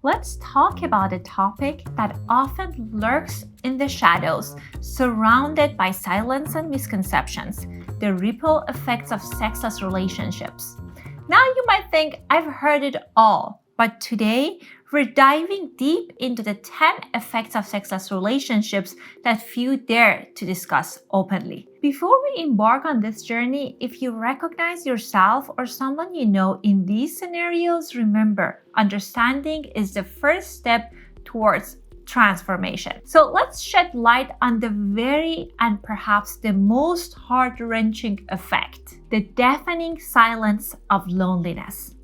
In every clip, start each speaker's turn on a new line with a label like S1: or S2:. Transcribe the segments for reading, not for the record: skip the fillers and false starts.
S1: Let's talk about a topic that often lurks in the shadows, surrounded by silence and misconceptions: the ripple effects of sexless relationships. Now you might think I've heard it all, but today we're diving deep into the 10 effects of sexless relationships that few dare to discuss openly. Before we embark on this journey, if you recognize yourself or someone you know in these scenarios, remember, understanding is the first step towards transformation. So let's shed light on the very and perhaps the most heart-wrenching effect: the deafening silence of loneliness.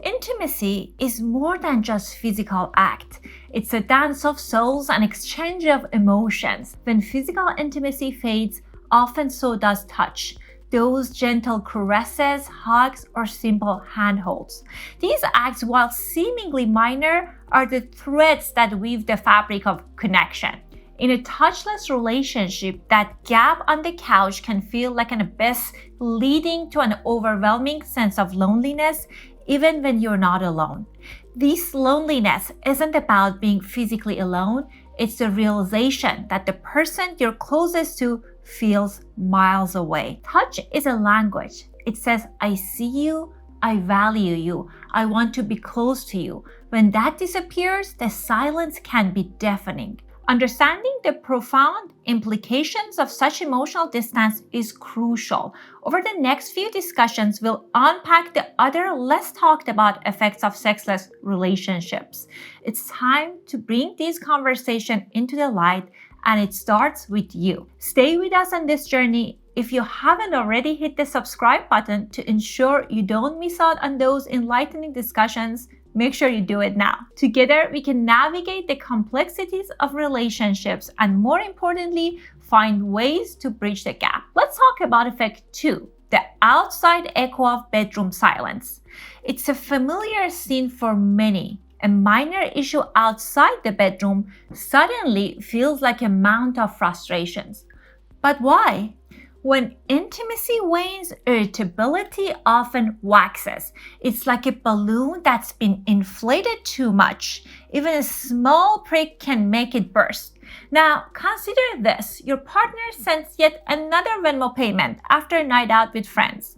S1: Intimacy is more than just physical act. It's a dance of souls and exchange of emotions. When physical intimacy fades, often so does touch. Those gentle caresses, hugs, or simple handholds. These acts, while seemingly minor, are the threads that weave the fabric of connection. In a touchless relationship, that gap on the couch can feel like an abyss, leading to an overwhelming sense of loneliness, even when you're not alone. This loneliness isn't about being physically alone, it's the realization that the person you're closest to feels miles away. Touch is a language. It says, I see you, I value you, I want to be close to you. When that disappears, the silence can be deafening. Understanding the profound implications of such emotional distance is crucial. Over the next few discussions, we'll unpack the other less talked about effects of sexless relationships. It's time to bring this conversation into the light, and it starts with you. Stay with us on this journey. If you haven't already, hit the subscribe button to ensure you don't miss out on those enlightening discussions. Make sure you do it now. Together, we can navigate the complexities of relationships and, more importantly, find ways to bridge the gap. Let's talk about effect 2, the outside echo of bedroom silence. It's a familiar scene for many. A minor issue outside the bedroom suddenly feels like a mount of frustrations. But why? When intimacy wanes, irritability often waxes. It's like a balloon that's been inflated too much. Even a small prick can make it burst. Now, consider this. Your partner sends yet another Venmo payment after a night out with friends.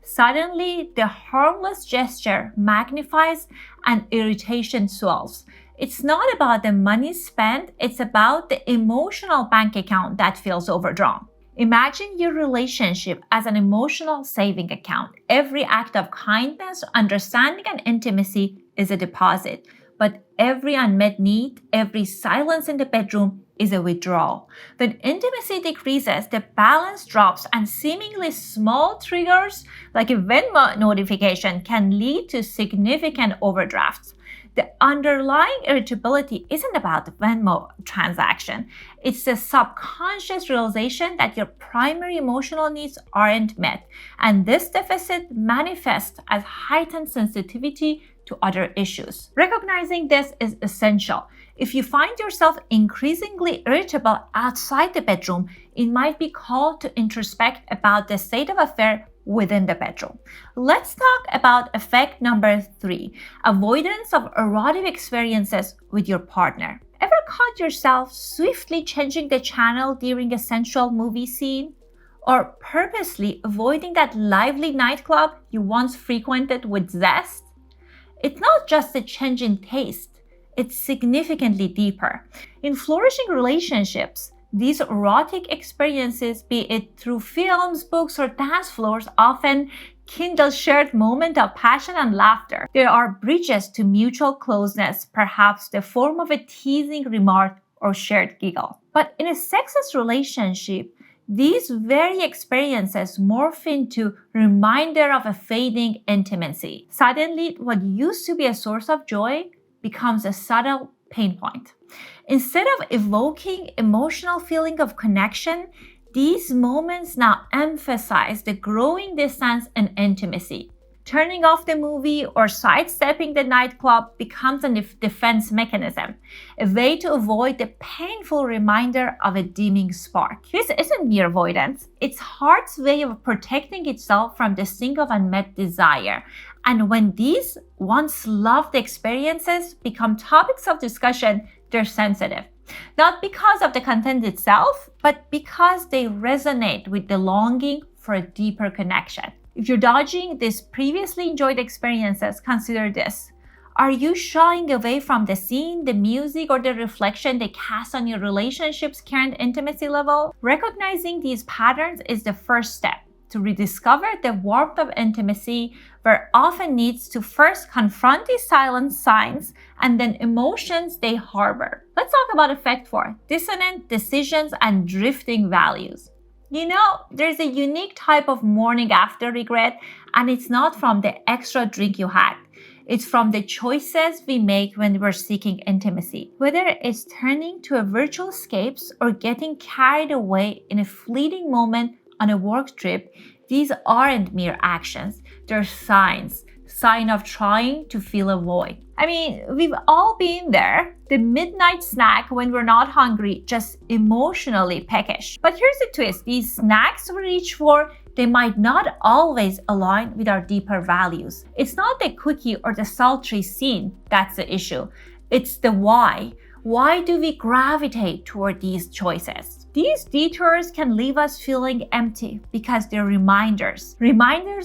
S1: Suddenly, the harmless gesture magnifies and irritation swells. It's not about the money spent, it's about the emotional bank account that feels overdrawn. Imagine your relationship as an emotional saving account. Every act of kindness, understanding, and intimacy is a deposit. But every unmet need, every silence in the bedroom is a withdrawal. When intimacy decreases, the balance drops, and seemingly small triggers like a Venmo notification can lead to significant overdrafts. The underlying irritability isn't about the Venmo transaction. It's the subconscious realization that your primary emotional needs aren't met, and this deficit manifests as heightened sensitivity to other issues. Recognizing this is essential. If you find yourself increasingly irritable outside the bedroom, it might be called to introspect about the state of affairs within the bedroom. Let's talk about effect number 3, avoidance of erotic experiences with your partner. Ever caught yourself swiftly changing the channel during a sensual movie scene? Or purposely avoiding that lively nightclub you once frequented with zest? It's not just a change in taste, it's significantly deeper. In flourishing relationships, these erotic experiences, be it through films, books, or dance floors, often kindle shared moments of passion and laughter. There are bridges to mutual closeness, perhaps the form of a teasing remark or shared giggle. But in a sexless relationship, these very experiences morph into reminder of a fading intimacy. Suddenly, what used to be a source of joy becomes a subtle pain point. Instead of evoking emotional feeling of connection, these moments now emphasize the growing distance and intimacy. Turning off the movie or sidestepping the nightclub becomes a defense mechanism, a way to avoid the painful reminder of a dimming spark. This isn't mere avoidance, it's heart's way of protecting itself from the sting of unmet desire. And when these once loved experiences become topics of discussion, they're sensitive. Not because of the content itself, but because they resonate with the longing for a deeper connection. If you're dodging these previously enjoyed experiences, consider this. Are you shying away from the scene, the music, or the reflection they cast on your relationship's current intimacy level? Recognizing these patterns is the first step to rediscover the warmth of intimacy, where often needs to first confront these silent signs and then emotions they harbor. Let's talk about effect 4, dissonant decisions and drifting values. You know, there's a unique type of morning after regret, and it's not from the extra drink you had. It's from the choices we make when we're seeking intimacy. Whether it's turning to a virtual escapes or getting carried away in a fleeting moment on a work trip, these aren't mere actions. They're signs. Sign of trying to fill a void. I mean, we've all been there. The midnight snack when we're not hungry, just emotionally peckish. But here's the twist. These snacks we reach for, they might not always align with our deeper values. It's not the cookie or the sultry scene that's the issue. It's the why. Why do we gravitate toward these choices? These detours can leave us feeling empty because they're reminders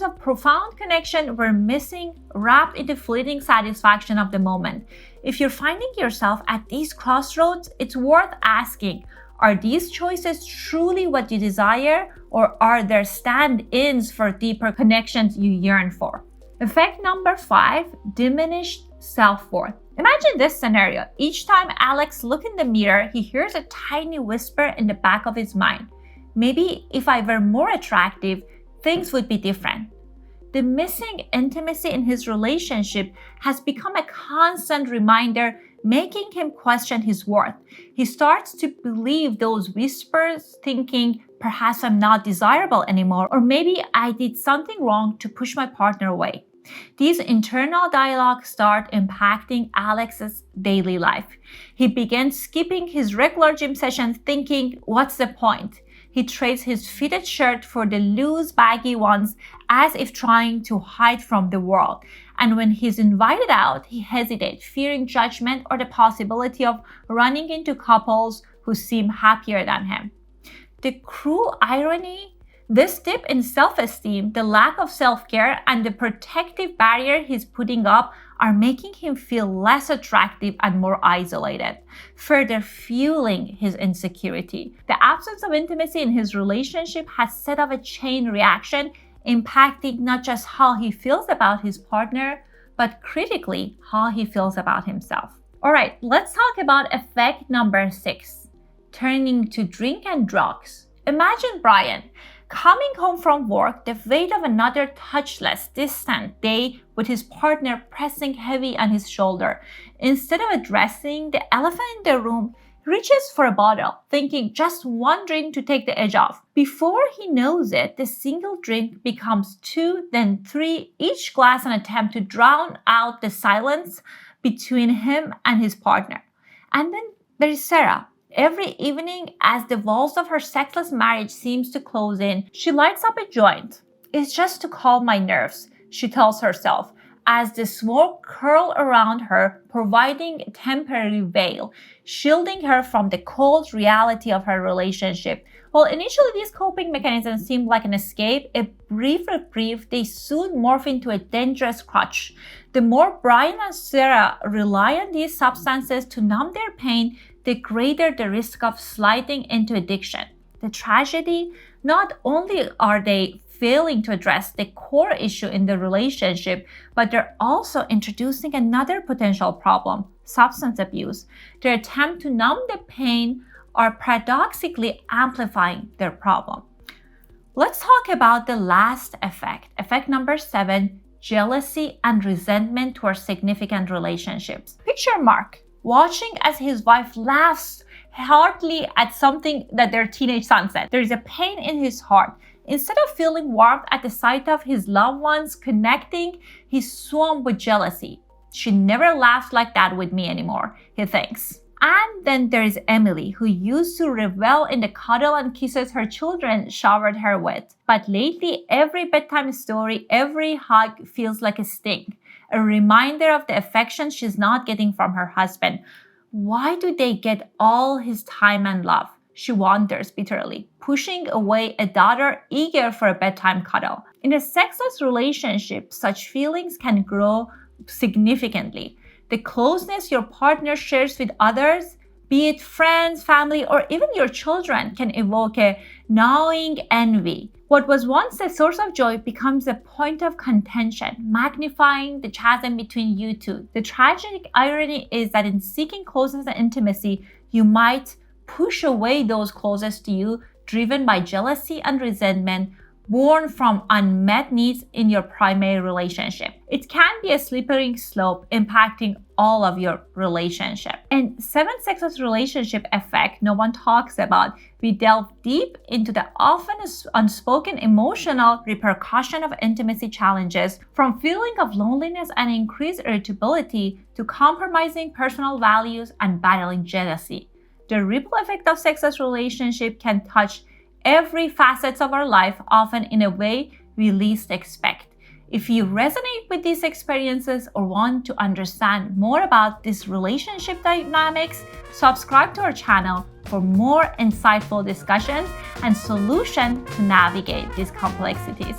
S1: of profound connection we're missing, wrapped in the fleeting satisfaction of the moment. If you're finding yourself at these crossroads, it's worth asking, are these choices truly what you desire, or are there stand-ins for deeper connections you yearn for? Effect number 5, diminished self-worth. Imagine this scenario. Each time Alex looks in the mirror, he hears a tiny whisper in the back of his mind. Maybe if I were more attractive, things would be different. The missing intimacy in his relationship has become a constant reminder, making him question his worth. He starts to believe those whispers, thinking, perhaps I'm not desirable anymore, or maybe I did something wrong to push my partner away. These internal dialogues start impacting Alex's daily life. He begins skipping his regular gym sessions thinking, what's the point? He trades his fitted shirt for the loose, baggy ones as if trying to hide from the world. And when he's invited out, he hesitates, fearing judgment or the possibility of running into couples who seem happier than him. The cruel irony, this dip in self-esteem, the lack of self-care, and the protective barrier he's putting up are making him feel less attractive and more isolated, further fueling his insecurity. The absence of intimacy in his relationship has set off a chain reaction, impacting not just how he feels about his partner, but critically how he feels about himself. All right, let's talk about effect number 6, turning to drink and drugs. Imagine Brian coming home from work, the weight of another touchless, distant day with his partner pressing heavy on his shoulder. Instead of addressing the elephant in the room, he reaches for a bottle, thinking just one drink to take the edge off. Before he knows it, the single drink becomes 2, then 3, each glass an attempt to drown out the silence between him and his partner. And then there is Sarah. Every evening, as the walls of her sexless marriage seems to close in, she lights up a joint. It's just to calm my nerves, she tells herself, as the smoke curls around her, providing a temporary veil, shielding her from the cold reality of her relationship. While initially these coping mechanisms seem like an escape, a brief reprieve, they soon morph into a dangerous crutch. The more Brian and Sarah rely on these substances to numb their pain, the greater the risk of sliding into addiction. The tragedy, not only are they failing to address the core issue in the relationship, but they're also introducing another potential problem, substance abuse. Their attempt to numb the pain are paradoxically amplifying their problem. Let's talk about the last effect. Effect number 7, jealousy and resentment towards significant relationships. Picture Mark watching as his wife laughs heartily at something that their teenage son said. There is a pain in his heart. Instead of feeling warmth at the sight of his loved ones connecting, he's swamped with jealousy. She never laughs like that with me anymore, he thinks. And then there's Emily, who used to revel in the cuddle and kisses her children showered her with. But lately, every bedtime story, every hug feels like a sting, a reminder of the affection she's not getting from her husband. Why do they get all his time and love? She wonders bitterly, pushing away a daughter eager for a bedtime cuddle. In a sexless relationship, such feelings can grow significantly. The closeness your partner shares with others, be it friends, family, or even your children, can evoke a gnawing envy. What was once a source of joy becomes a point of contention, magnifying the chasm between you two. The tragic irony is that in seeking closeness and intimacy, you might push away those closest to you, driven by jealousy and resentment, born from unmet needs in your primary relationship. It can be a slippery slope impacting all of your relationship. In 7 Sexless Relationship Effect no one talks about, we delve deep into the often unspoken emotional repercussion of intimacy challenges, from feeling of loneliness and increased irritability to compromising personal values and battling jealousy. The ripple effect of sexless relationship can touch every facet of our life, often in a way we least expect. If you resonate with these experiences or want to understand more about these relationship dynamics, subscribe to our channel for more insightful discussions and solutions to navigate these complexities.